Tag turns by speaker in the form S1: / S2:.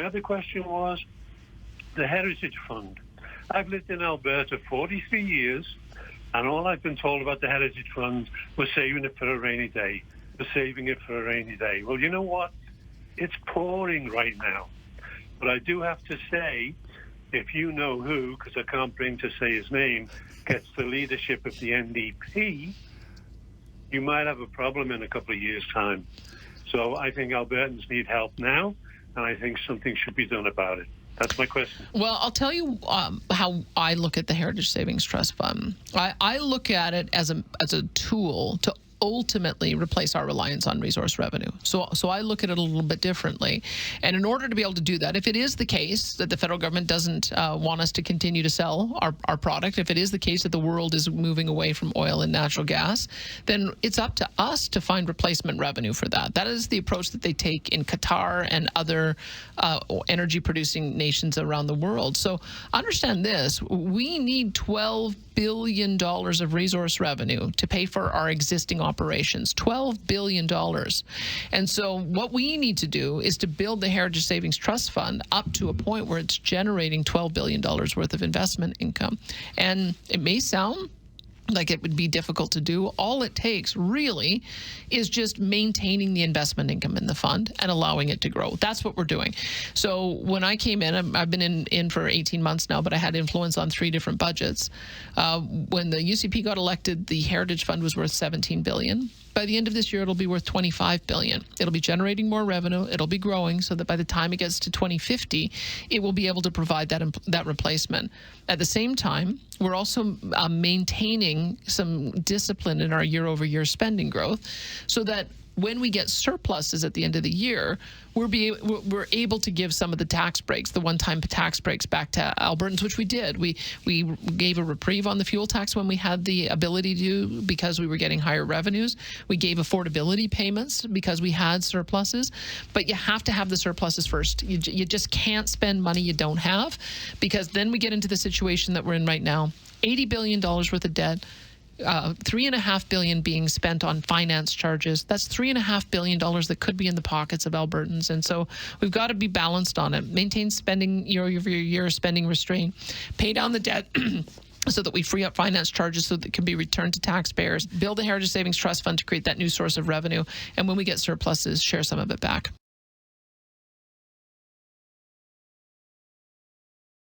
S1: my other question was the Heritage Fund. I've lived in Alberta 43 years, and all I've been told about the Heritage Fund was saving it for a rainy day. We're saving it for a rainy day. Well, you know what? It's pouring right now. But I do have to say, if you know who, because I can't bring to say his name, gets the leadership of the NDP, you might have a problem in a couple of years' time. So I think Albertans need help now, and I think something should be done about it. That's my question.
S2: Well, I'll tell you how I look at the Heritage Savings Trust Fund. I look at it as a tool to ultimately replace our reliance on resource revenue. So I look at it a little bit differently. And in order to be able to do that, if it is the case that the federal government doesn't want us to continue to sell our product, if it is the case that the world is moving away from oil and natural gas, then it's up to us to find replacement revenue for that. That is the approach that they take in Qatar and other energy-producing nations around the world. So understand this, we need $12 billion of resource revenue to pay for our existing operations. $12 billion. And so what we need to do is to build the Heritage Savings Trust Fund up to a point where it's generating $12 billion worth of investment income. And it may sound like it would be difficult to do. All it takes really is just maintaining the investment income in the fund and allowing it to grow. That's what we're doing. So when I came in, I've been in for 18 months now, but I had influence on 3 different budgets. When the UCP got elected, the Heritage Fund was worth $17 billion. By the end of this year, it'll be worth $25 billion. It'll be generating more revenue. It'll be growing so that by the time it gets to 2050, it will be able to provide that replacement. At the same time, we're also maintaining some discipline in our year-over-year spending growth so that when we get surpluses at the end of the year, we're able to give some of the tax breaks, the one-time tax breaks back to Albertans, which we did. We gave a reprieve on the fuel tax when we had the ability to, because we were getting higher revenues. We gave affordability payments because we had surpluses. But you have to have the surpluses first. You just can't spend money you don't have, because then we get into the situation that we're in right now. $80 billion worth of debt. $3.5 billion being spent on finance charges. That's $3.5 billion that could be in the pockets of Albertans. And so we've got to be balanced on it. Maintain spending year-over-year, spending restraint. Pay down the debt so that we free up finance charges so that it can be returned to taxpayers. Build a Heritage Savings Trust Fund to create that new source of revenue. And when we get surpluses, share some of it back.